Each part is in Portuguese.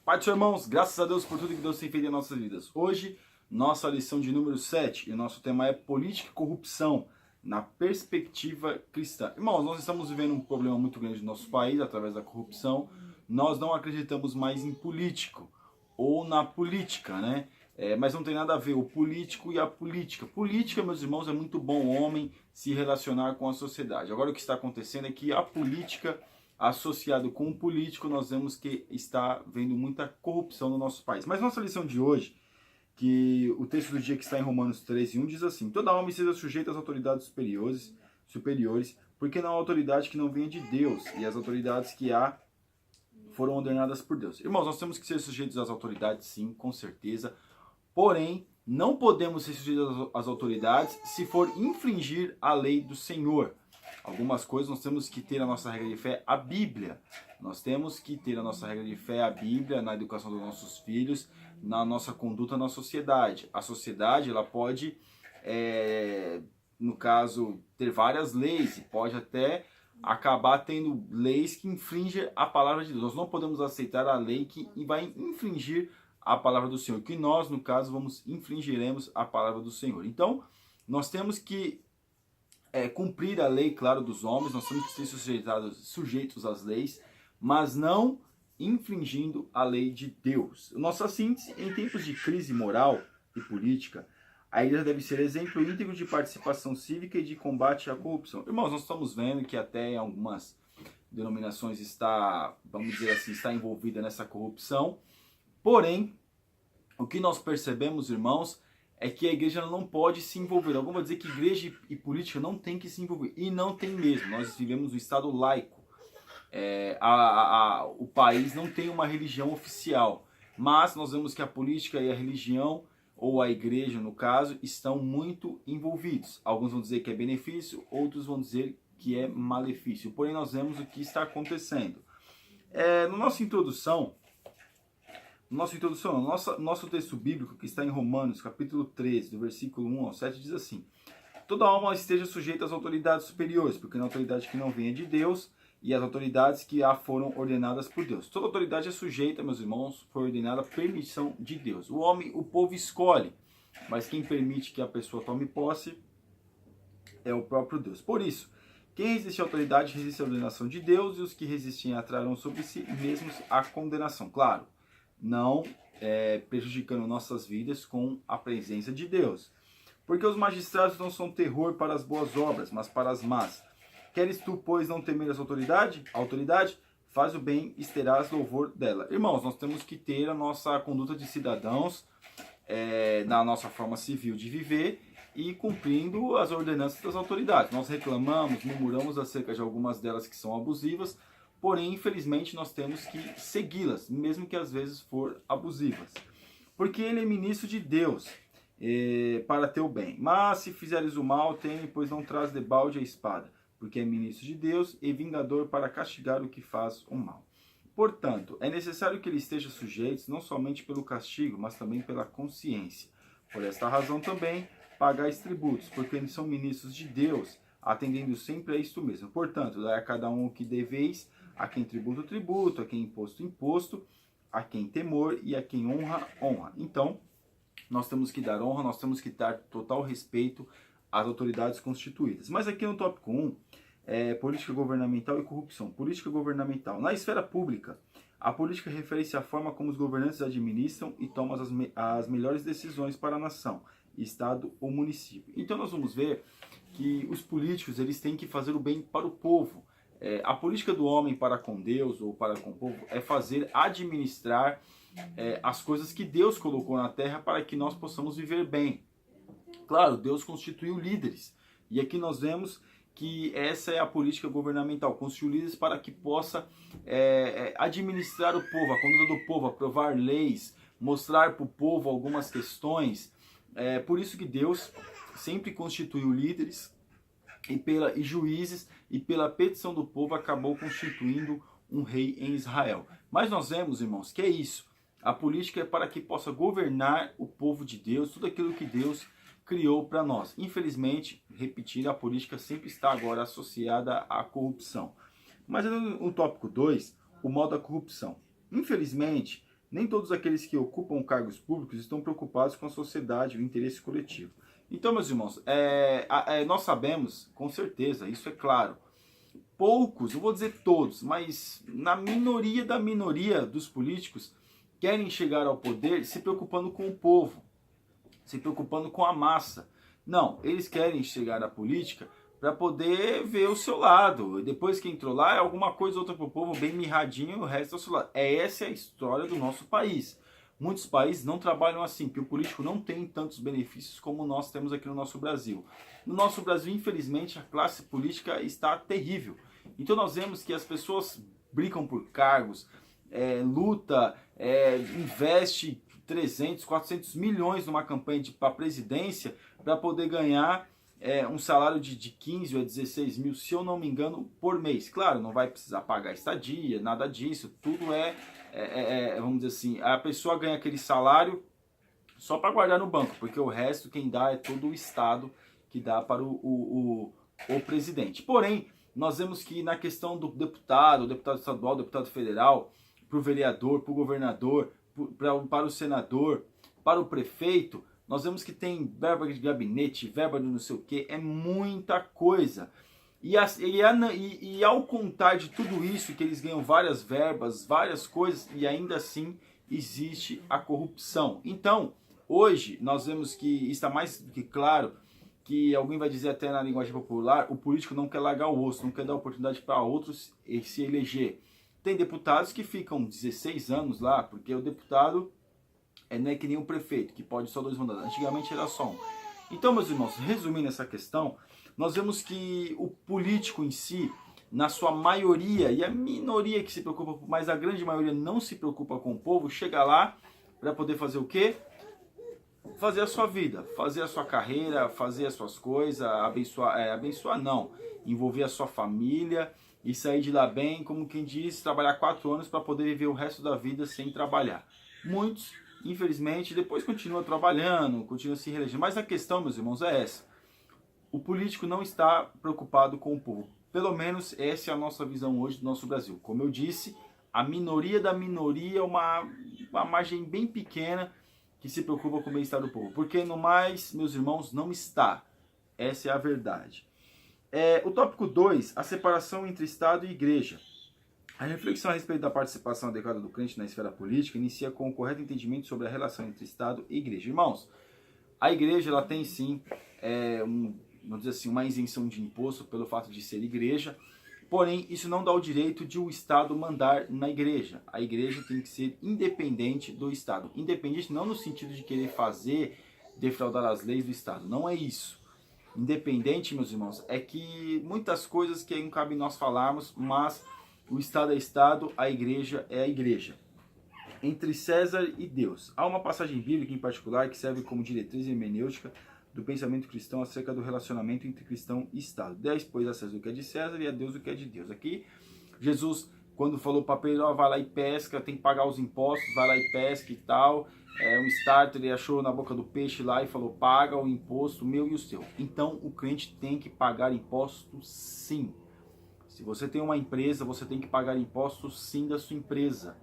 Pai dos irmãos, graças a Deus por tudo que Deus tem feito em nossas vidas. Hoje, nossa lição de número 7, e o nosso tema é política e corrupção na perspectiva cristã. Irmãos, nós estamos vivendo um problema muito grande no nosso país através da corrupção. Nós não acreditamos mais em político ou na política, né? Mas não tem nada a ver o político e a política. Política, meus irmãos, é muito bom o homem se relacionar com a sociedade. Agora o que está acontecendo é que a política associado com o político, nós vemos que está vendo muita corrupção no nosso país. Mas nossa lição de hoje, que o texto do dia que está em Romanos 13:1 diz assim: toda alma seja sujeita às autoridades superiores, porque não há autoridade que não venha de Deus, e as autoridades que há foram ordenadas por Deus. Irmãos, nós temos que ser sujeitos às autoridades, sim, com certeza. Porém, não podemos ser sujeitos às autoridades se for infringir a lei do Senhor. Algumas coisas nós temos que ter a nossa regra de fé, a Bíblia. Nós temos que ter a nossa regra de fé, a Bíblia, na educação dos nossos filhos, na nossa conduta na sociedade. A sociedade, ela pode, no caso, ter várias leis e pode até acabar tendo leis que infringem a palavra de Deus. Nós não podemos aceitar a lei que vai infringir a palavra do Senhor, que nós, no caso, infringiremos a palavra do Senhor. Então, nós temos que cumprir a lei, claro, dos homens, nós temos que ser sujeitos às leis, mas não infringindo a lei de Deus. Nossa síntese: em tempos de crise moral e política, a igreja deve ser exemplo íntegro de participação cívica e de combate à corrupção. Irmãos, nós estamos vendo que até em algumas denominações está, vamos dizer assim, está envolvida nessa corrupção. Porém, o que nós percebemos, irmãos, é que a igreja não pode se envolver. Alguns vão dizer que igreja e política não tem que se envolver. E não tem mesmo. Nós vivemos um estado laico. O país não tem uma religião oficial. Mas nós vemos que a política e a religião, ou a igreja no caso, estão muito envolvidos. Alguns vão dizer que é benefício, outros vão dizer que é malefício. Porém, nós vemos o que está acontecendo. Na nossa introdução, nosso texto bíblico, que está em Romanos, capítulo 13, do versículo 1 ao 7, diz assim: toda alma esteja sujeita às autoridades superiores, porque não há autoridade que não venha de Deus, e as autoridades que a foram ordenadas por Deus. Toda autoridade é sujeita, meus irmãos, foi ordenada a permissão de Deus. O povo escolhe, mas quem permite que a pessoa tome posse é o próprio Deus. Por isso, quem resiste à autoridade resiste à ordenação de Deus, e os que resistem atrarão sobre si mesmos a condenação. Claro, não prejudicando nossas vidas com a presença de Deus. Porque os magistrados não são terror para as boas obras, mas para as más. Queres tu, pois, não temer a autoridade? Faz o bem e terás louvor dela. Irmãos, nós temos que ter a nossa conduta de cidadãos na nossa forma civil de viver e cumprindo as ordenanças das autoridades. Nós reclamamos, murmuramos acerca de algumas delas que são abusivas, porém, infelizmente, nós temos que segui-las, mesmo que às vezes for abusivas. Porque ele é ministro de Deus para teu bem. Mas se fizeres o mal, teme, pois não traz debalde a espada, porque é ministro de Deus e vingador para castigar o que faz o mal. Portanto, é necessário que ele esteja sujeito não somente pelo castigo, mas também pela consciência. Por esta razão também, pagais tributos, porque eles são ministros de Deus, atendendo sempre a isto mesmo. Portanto, dai a cada um o que deveis, a quem tributo, tributo, a quem imposto, imposto, a quem temor e a quem honra, honra. Então, nós temos que dar honra, nós temos que dar total respeito às autoridades constituídas. Mas aqui no tópico 1, política governamental e corrupção. Política governamental. Na esfera pública, a política refere-se à forma como os governantes administram e tomam as melhores decisões para a nação, estado ou município. Então nós vamos ver que os políticos eles têm que fazer o bem para o povo. A política do homem para com Deus ou para com o povo é administrar as coisas que Deus colocou na terra para que nós possamos viver bem. Claro, Deus constituiu líderes. E aqui nós vemos que essa é a política governamental. Constituiu líderes para que possa administrar o povo, a conduta do povo, aprovar leis, mostrar para o povo algumas questões. Por isso que Deus sempre constituiu líderes e juízes, e pela petição do povo acabou constituindo um rei em Israel. Mas nós vemos, irmãos, que é isso. A política é para que possa governar o povo de Deus, tudo aquilo que Deus criou para nós. Infelizmente, repetir, a política sempre está agora associada à corrupção. Mas no tópico 2, o mal da corrupção. Infelizmente, Nem todos aqueles que ocupam cargos públicos estão preocupados com a sociedade e o interesse coletivo. Então, meus irmãos, nós sabemos, com certeza, isso é claro, poucos, eu vou dizer todos, mas na minoria da minoria dos políticos querem chegar ao poder se preocupando com o povo, se preocupando com a massa. Não, eles querem chegar à política para poder ver o seu lado. Depois que entrou lá, é alguma coisa ou outra para o povo, bem mirradinho, o resto é o seu lado. Essa é a história do nosso país. Muitos países não trabalham assim, porque o político não tem tantos benefícios como nós temos aqui no nosso Brasil. No nosso Brasil, infelizmente, a classe política está terrível. Então nós vemos que as pessoas brincam por cargos, luta, investe 300, 400 milhões numa campanha para a presidência para poder ganhar um salário de 15 ou 16 mil, se eu não me engano, por mês. Claro, não vai precisar pagar estadia, nada disso, tudo vamos dizer assim, a pessoa ganha aquele salário só para guardar no banco, porque o resto quem dá é todo o Estado que dá para o presidente. Porém, nós vemos que na questão do deputado estadual, deputado federal, para o vereador, para o governador, para o senador, para o prefeito, nós vemos que tem verba de gabinete, verba de não sei o que, é muita coisa. E ao contar de tudo isso, que eles ganham várias verbas, várias coisas, e ainda assim existe a corrupção. Então, hoje, nós vemos que está mais do que claro que alguém vai dizer até na linguagem popular, o político não quer largar o osso, não quer dar oportunidade para outros se eleger. Tem deputados que ficam 16 anos lá, porque o deputado não é que nem o prefeito, que pode só 2 mandatos. Antigamente era só um. Então, meus irmãos, resumindo essa questão, nós vemos que o político em si, na sua maioria, e a minoria que se preocupa, mas a grande maioria não se preocupa com o povo, chega lá para poder fazer o quê? Fazer a sua vida, fazer a sua carreira, fazer as suas coisas, abençoar não, envolver a sua família e sair de lá bem, como quem diz, trabalhar 4 anos para poder viver o resto da vida sem trabalhar. Muitos, infelizmente, depois continuam trabalhando, continuam se reelegendo, mas a questão, meus irmãos, é essa. O político não está preocupado com o povo. Pelo menos essa é a nossa visão hoje do nosso Brasil. Como eu disse, a minoria da minoria é uma margem bem pequena que se preocupa com o bem-estar do povo. Porque no mais, meus irmãos, não está. Essa é a verdade. O tópico 2, a separação entre Estado e Igreja. A reflexão a respeito da participação adequada do crente na esfera política inicia com o correto entendimento sobre a relação entre Estado e Igreja. Irmãos, a Igreja ela tem sim, vamos dizer assim, uma isenção de imposto pelo fato de ser igreja, porém isso não dá o direito de o Estado mandar na igreja. A igreja tem que ser independente do Estado. Independente não no sentido de querer defraudar as leis do Estado, não é isso. Independente, meus irmãos, é que muitas coisas que não cabe nós falarmos, mas o Estado é Estado, a igreja é a igreja. Entre César e Deus. Há uma passagem bíblica em particular que serve como diretriz hermenêutica do pensamento cristão acerca do relacionamento entre cristão e Estado. Dez, pois, a César o que é de César e a Deus o que é de Deus. Aqui, Jesus, quando falou para Pedro, vai lá e pesca, tem que pagar os impostos, vai lá e pesca e tal. Um starter, ele achou na boca do peixe lá e falou, paga o imposto meu e o seu. Então, o crente tem que pagar impostos sim. Se você tem uma empresa, você tem que pagar impostos sim da sua empresa.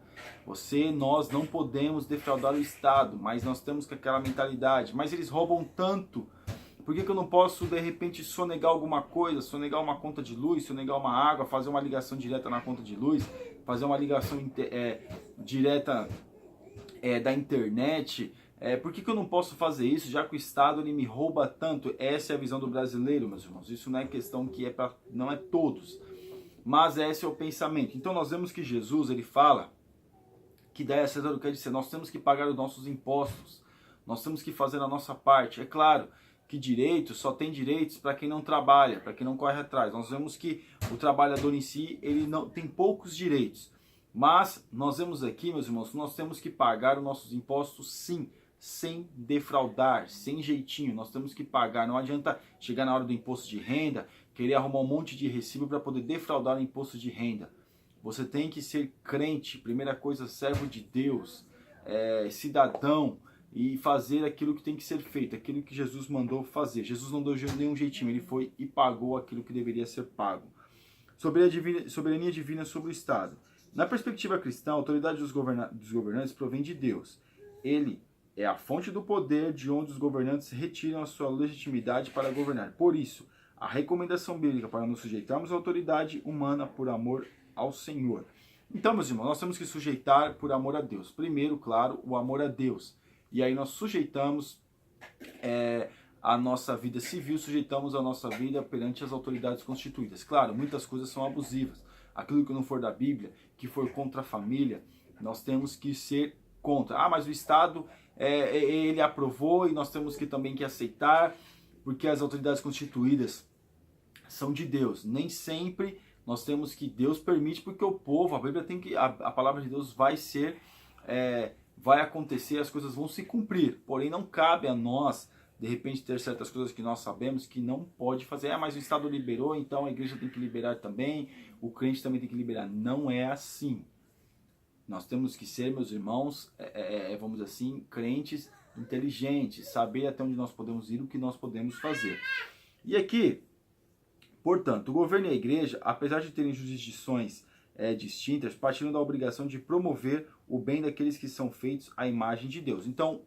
Nós não podemos defraudar o Estado, mas nós temos aquela mentalidade. Mas eles roubam tanto, por que eu não posso de repente sonegar alguma coisa, sonegar uma conta de luz, sonegar uma água, fazer uma ligação direta na conta de luz, fazer uma ligação direta da internet? Por que eu não posso fazer isso, já que o Estado ele me rouba tanto? Essa é a visão do brasileiro, meus irmãos. Isso não é questão que não é todos, mas esse é o pensamento. Então nós vemos que Jesus ele fala que daí a César quer dizer, nós temos que pagar os nossos impostos, nós temos que fazer a nossa parte. É claro que direitos só tem direitos para quem não trabalha, para quem não corre atrás. Nós vemos que o trabalhador em si, ele não tem poucos direitos. Mas nós vemos aqui, meus irmãos, nós temos que pagar os nossos impostos sim, sem defraudar, sem jeitinho. Nós temos que pagar, não adianta chegar na hora do imposto de renda, querer arrumar um monte de recibo para poder defraudar o imposto de renda. Você tem que ser crente, primeira coisa, servo de Deus, cidadão, e fazer aquilo que tem que ser feito, aquilo que Jesus mandou fazer. Jesus não deu nenhum jeitinho, ele foi e pagou aquilo que deveria ser pago. Soberania divina sobre o Estado. Na perspectiva cristã, a autoridade dos governantes provém de Deus. Ele é a fonte do poder de onde os governantes retiram a sua legitimidade para governar. Por isso, a recomendação bíblica para nos sujeitarmos à autoridade humana por amor ao Senhor. Então, meus irmãos, nós temos que sujeitar por amor a Deus. Primeiro, claro, o amor a Deus. E aí nós sujeitamos a nossa vida civil, sujeitamos a nossa vida perante as autoridades constituídas. Claro, muitas coisas são abusivas. Aquilo que não for da Bíblia, que for contra a família, nós temos que ser contra. Ah, mas o Estado, ele aprovou e nós temos que também que aceitar, porque as autoridades constituídas são de Deus. Nem sempre nós temos que, Deus permite, porque o povo, a Bíblia tem que, a palavra de Deus vai ser, vai acontecer, as coisas vão se cumprir. Porém, não cabe a nós, de repente, ter certas coisas que nós sabemos que não pode fazer. Mas o Estado liberou, então a igreja tem que liberar também, o crente também tem que liberar. Não é assim. Nós temos que ser, meus irmãos, vamos dizer assim, crentes inteligentes, saber até onde nós podemos ir, o que nós podemos fazer. E aqui, portanto, o governo e a igreja, apesar de terem jurisdições distintas, partilham da obrigação de promover o bem daqueles que são feitos à imagem de Deus. Então,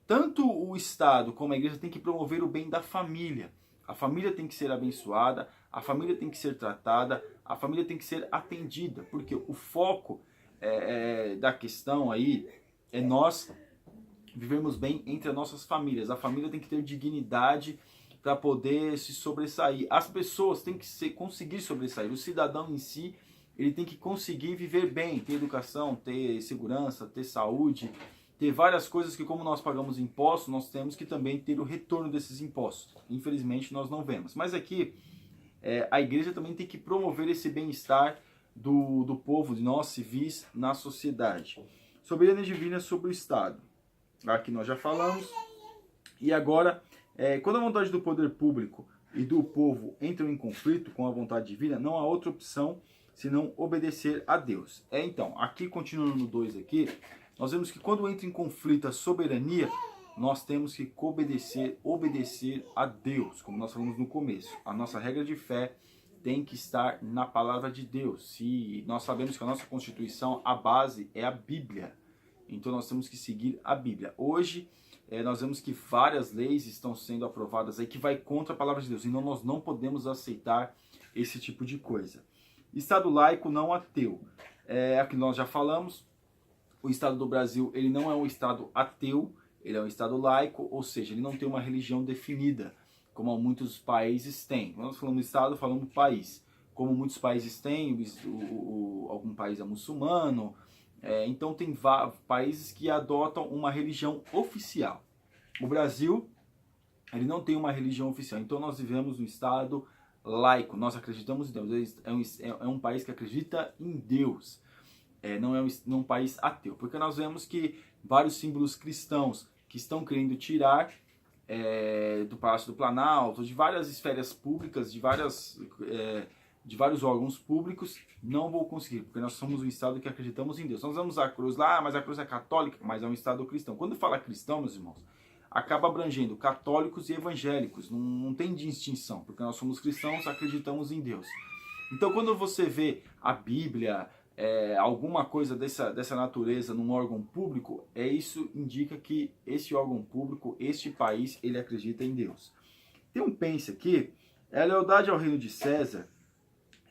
tanto o Estado como a igreja tem que promover o bem da família. A família tem que ser abençoada, a família tem que ser tratada, a família tem que ser atendida, porque o foco da questão aí é nós vivemos bem entre as nossas famílias. A família tem que ter dignidade para poder se sobressair. As pessoas têm que conseguir sobressair. O cidadão em si, ele tem que conseguir viver bem, ter educação, ter segurança, ter saúde, ter várias coisas que, como nós pagamos impostos, nós temos que também ter o retorno desses impostos. Infelizmente, nós não vemos. Mas aqui, a igreja também tem que promover esse bem-estar do povo, de nós civis, na sociedade. Soberania divina sobre o Estado. Aqui nós já falamos. E agora, quando a vontade do poder público e do povo entram em conflito com a vontade divina, não há outra opção senão obedecer a Deus. Então, aqui continuando no 2 aqui, nós vemos que quando entra em conflito a soberania, nós temos que obedecer a Deus, como nós falamos no começo. A nossa regra de fé tem que estar na palavra de Deus. Se nós sabemos que a nossa Constituição, a base é a Bíblia, então nós temos que seguir a Bíblia. Hoje, nós vemos que várias leis estão sendo aprovadas aí que vai contra a palavra de Deus, então nós não podemos aceitar esse tipo de coisa. Estado laico não ateu. Aqui nós já falamos, o Estado do Brasil, ele não é um Estado ateu, ele é um Estado laico, ou seja, ele não tem uma religião definida, como muitos países têm. Quando nós falamos Estado, falamos país. Como muitos países têm, algum país é muçulmano, então tem países que adotam uma religião oficial. O Brasil, ele não tem uma religião oficial, então nós vivemos no Estado laico, nós acreditamos em Deus, é um país que acredita em Deus, não é um país ateu, porque nós vemos que vários símbolos cristãos que estão querendo tirar do Palácio do Planalto, de várias esferas públicas, de vários órgãos públicos, não vou conseguir, porque nós somos um Estado que acreditamos em Deus. Nós vamos a cruz lá, mas a cruz é católica, mas é um Estado cristão. Quando fala cristão, meus irmãos, acaba abrangendo católicos e evangélicos, não tem distinção, porque nós somos cristãos, acreditamos em Deus. Então, quando você vê a Bíblia, alguma coisa dessa natureza num órgão público, isso indica que esse órgão público, este país, ele acredita em Deus. Tem um pense aqui, a lealdade ao reino de César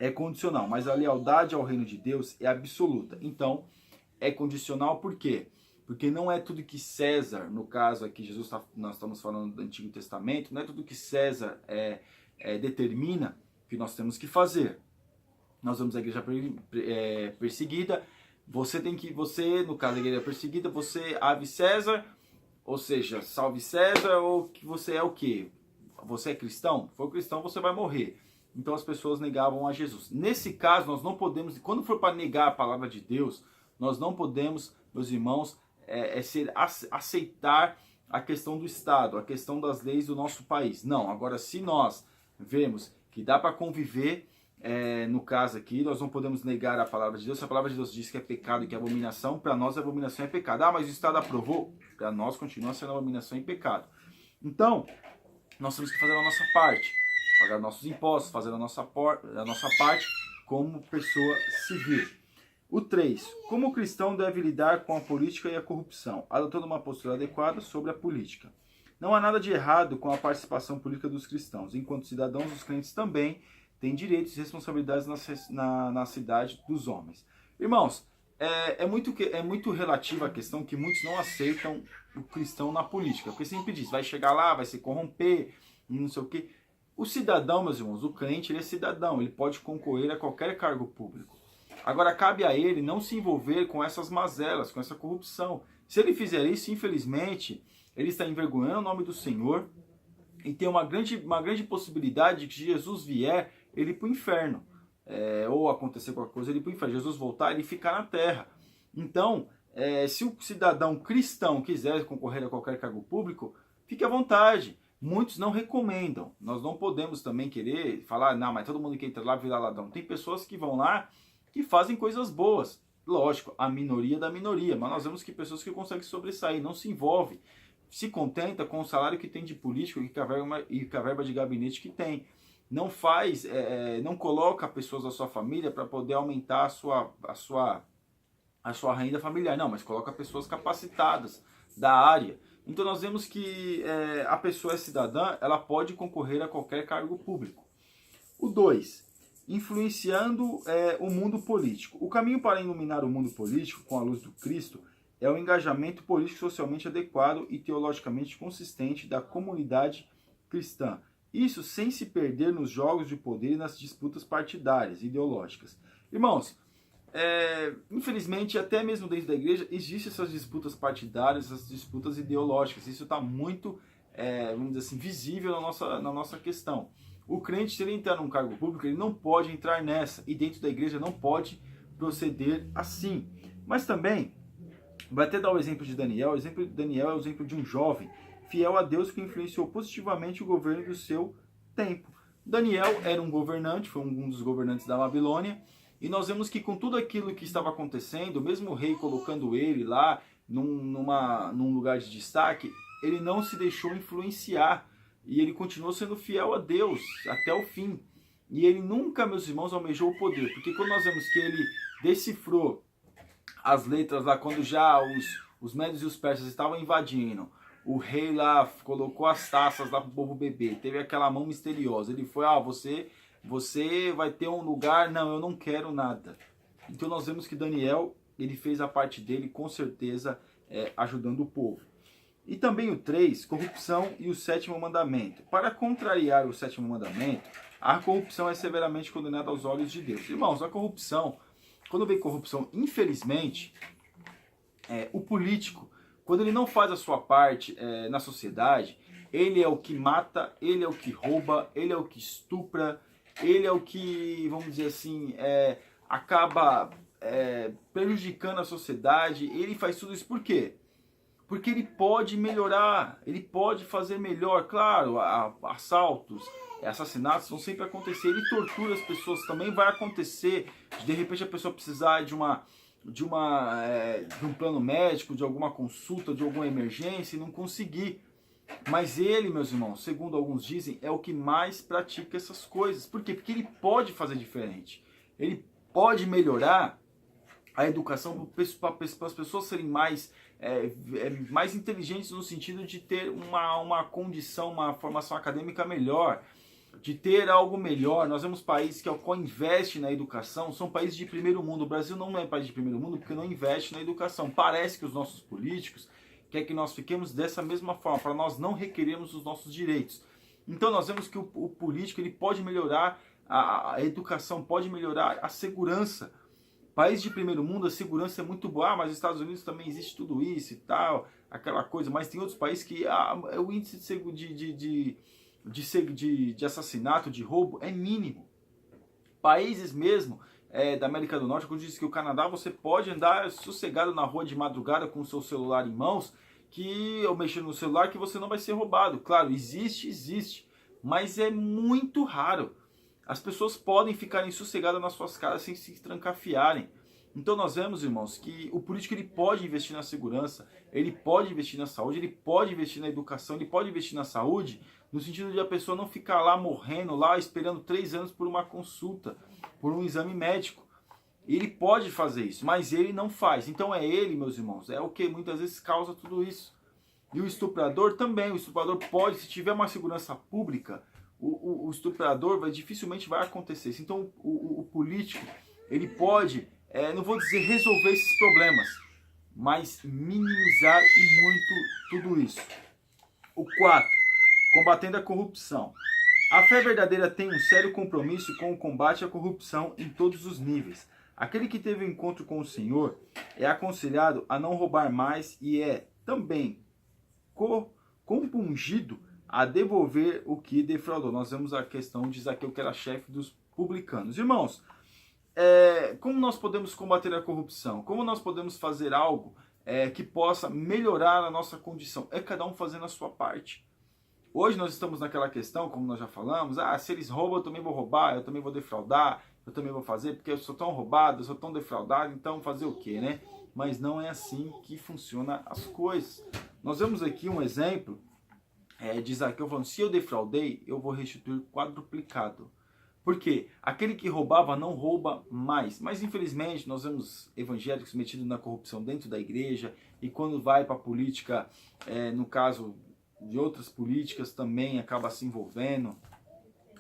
é condicional, mas a lealdade ao reino de Deus é absoluta. Então, é condicional por quê? Porque não é tudo que César, no caso aqui, nós estamos falando do Antigo Testamento, não é tudo que César determina que nós temos que fazer. Nós vemos a igreja perseguida, você, no caso da igreja perseguida, você ave César, ou seja, salve César, ou que você é o quê? Você é cristão? For cristão, você vai morrer. Então as pessoas negavam a Jesus. Nesse caso, nós não podemos, quando for para negar a palavra de Deus, nós não podemos, meus irmãos, aceitar a questão do Estado, a questão das leis do nosso país. Não, agora se nós vemos que dá para conviver, no caso aqui, nós não podemos negar a palavra de Deus. Se a palavra de Deus diz que é pecado e que é abominação, para nós a abominação é pecado. Ah, mas o Estado aprovou? Para nós continua sendo abominação e pecado. Então, nós temos que fazer a nossa parte, pagar nossos impostos, fazer a nossa parte como pessoa civil. O 3. Como o cristão deve lidar com a política e a corrupção, adotando uma postura adequada sobre a política. Não há nada de errado com a participação política dos cristãos. Enquanto cidadãos, os crentes também têm direitos e responsabilidades na cidade dos homens. Irmãos, é muito relativa a questão que muitos não aceitam o cristão na política. Porque sempre diz, vai chegar lá, vai se corromper, e não sei o quê. O cidadão, meus irmãos, o crente, ele é cidadão, ele pode concorrer a qualquer cargo público. Agora, cabe a ele não se envolver com essas mazelas, com essa corrupção. Se ele fizer isso, infelizmente, ele está envergonhando o nome do Senhor e tem uma grande possibilidade de que Jesus vier, ele ir para o inferno. Ou acontecer qualquer coisa, ele ir para o inferno. Jesus voltar, ele ficar na terra. Então, se o cidadão cristão quiser concorrer a qualquer cargo público, fique à vontade. Muitos não recomendam. Nós não podemos também querer falar, não, mas todo mundo que entra lá vira ladrão. Tem pessoas que vão lá que fazem coisas boas. Lógico, a minoria da minoria, mas nós vemos que pessoas que conseguem sobressair, não se envolvem, se contenta com o salário que tem de político e com a verba de gabinete que tem. Não faz, não coloca pessoas da sua família para poder aumentar a sua renda familiar. Não, mas coloca pessoas capacitadas da área. Então nós vemos que a pessoa é cidadã, ela pode concorrer a qualquer cargo público. O 2. Influenciando o mundo político. O caminho para iluminar o mundo político com a luz do Cristo é o engajamento político socialmente adequado e teologicamente consistente da comunidade cristã. Isso sem se perder nos jogos de poder e nas disputas partidárias, ideológicas. Irmãos, infelizmente, até mesmo dentro da igreja, existem essas disputas partidárias, essas disputas ideológicas. Isso está muito, vamos dizer assim, visível na nossa questão. O crente, se ele entrar num cargo público, ele não pode entrar nessa. E dentro da igreja não pode proceder assim. Mas também, vai até dar o exemplo de Daniel. O exemplo de Daniel é o exemplo de um jovem fiel a Deus que influenciou positivamente o governo do seu tempo. Daniel era um governante, foi um dos governantes da Babilônia. E nós vemos que com tudo aquilo que estava acontecendo, mesmo o rei colocando ele lá num lugar de destaque, ele não se deixou influenciar. E ele continuou sendo fiel a Deus até o fim. E ele nunca, meus irmãos, almejou o poder. Porque quando nós vemos que ele decifrou as letras lá, quando já os médios e os persas estavam invadindo, o rei lá colocou as taças lá para o povo beber, teve aquela mão misteriosa. Ele foi, você vai ter um lugar, não, eu não quero nada. Então nós vemos que Daniel, ele fez a parte dele, com certeza, ajudando o povo. E também o 3, corrupção e o 7º mandamento. Para contrariar o 7º mandamento, a corrupção é severamente condenada aos olhos de Deus. Irmãos, a corrupção, quando vem corrupção, infelizmente, o político, quando ele não faz a sua parte na sociedade, ele é o que mata, ele é o que rouba, ele é o que estupra, ele é o que, vamos dizer assim, acaba prejudicando a sociedade. Ele faz tudo isso por quê? Porque ele pode melhorar, ele pode fazer melhor. Claro, assaltos, assassinatos vão sempre acontecer. Ele tortura as pessoas, também vai acontecer. De repente a pessoa precisar de um plano médico, de alguma consulta, de alguma emergência e não conseguir. Mas ele, meus irmãos, segundo alguns dizem, é o que mais pratica essas coisas. Por quê? Porque ele pode fazer diferente. Ele pode melhorar a educação para as pessoas serem mais inteligentes no sentido de ter uma condição, uma formação acadêmica melhor, de ter algo melhor. Nós vemos países que investem na educação, são países de primeiro mundo. O Brasil não é país de primeiro mundo porque não investe na educação. Parece que os nossos políticos querem que nós fiquemos dessa mesma forma, para nós não requerermos os nossos direitos. Então nós vemos que o político ele pode melhorar a educação, pode melhorar a segurança. País de primeiro mundo, a segurança é muito boa, mas nos Estados Unidos também existe tudo isso e tal, aquela coisa. Mas tem outros países que o índice de assassinato, de roubo é mínimo. Países mesmo da América do Norte, quando diz que o Canadá você pode andar sossegado na rua de madrugada com o seu celular em mãos, ou mexendo no celular, que você não vai ser roubado. Claro, existe, mas é muito raro. As pessoas podem ficarem sossegadas nas suas casas sem se trancafiarem. Então nós vemos, irmãos, que o político ele pode investir na segurança, ele pode investir na saúde, ele pode investir na educação, ele pode investir na saúde, no sentido de a pessoa não ficar lá morrendo, lá esperando 3 anos por uma consulta, por um exame médico. Ele pode fazer isso, mas ele não faz. Então é ele, meus irmãos, é o que muitas vezes causa tudo isso. E o estuprador também. O estuprador pode, se tiver uma segurança pública, o estuprador dificilmente vai acontecer isso. Então o político, ele pode, não vou dizer resolver esses problemas, mas minimizar e muito tudo isso. O 4, combatendo a corrupção. A fé verdadeira tem um sério compromisso com o combate à corrupção em todos os níveis. Aquele que teve um encontro com o Senhor é aconselhado a não roubar mais e é também compungido a devolver o que defraudou. Nós vemos a questão de Zaqueu, que era chefe dos publicanos. Irmãos, como nós podemos combater a corrupção? Como nós podemos fazer algo que possa melhorar a nossa condição? É cada um fazendo a sua parte. Hoje nós estamos naquela questão, como nós já falamos, se eles roubam, eu também vou roubar, eu também vou defraudar, eu também vou fazer, porque eu sou tão roubado, eu sou tão defraudado, então fazer o quê, né? Mas não é assim que funcionam as coisas. Nós vemos aqui um exemplo de Zaqueu falando, se eu defraudei, eu vou restituir quadruplicado. Por quê? Aquele que roubava não rouba mais. Mas infelizmente nós vemos evangélicos metidos na corrupção dentro da igreja, e quando vai para a política, no caso de outras políticas, também acaba se envolvendo.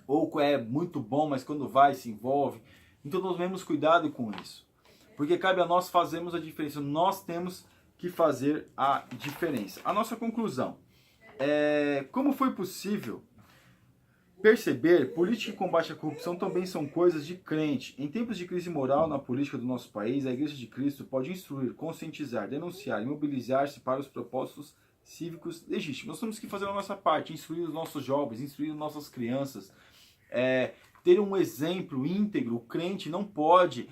Ou é muito bom, mas quando vai se envolve. Então nós devemos cuidado com isso. Porque cabe a nós fazermos a diferença. Nós temos que fazer a diferença. A nossa conclusão. Como foi possível perceber, política e combate à corrupção também são coisas de crente. Em tempos de crise moral na política do nosso país, a Igreja de Cristo pode instruir, conscientizar, denunciar e mobilizar-se para os propósitos cívicos legítimos. Nós temos que fazer a nossa parte, instruir os nossos jovens, instruir as nossas crianças, ter um exemplo íntegro. O crente não pode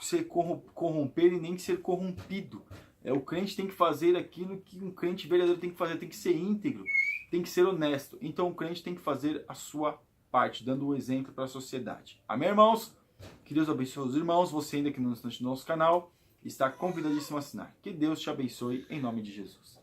se corromper e nem ser corrompido. O crente tem que fazer aquilo que um crente verdadeiro tem que fazer, tem que ser íntegro, tem que ser honesto. Então o crente tem que fazer a sua parte, dando o exemplo para a sociedade. Amém, irmãos? Que Deus abençoe os irmãos. Você ainda que não está no nosso canal, está convidadíssimo a assinar. Que Deus te abençoe em nome de Jesus.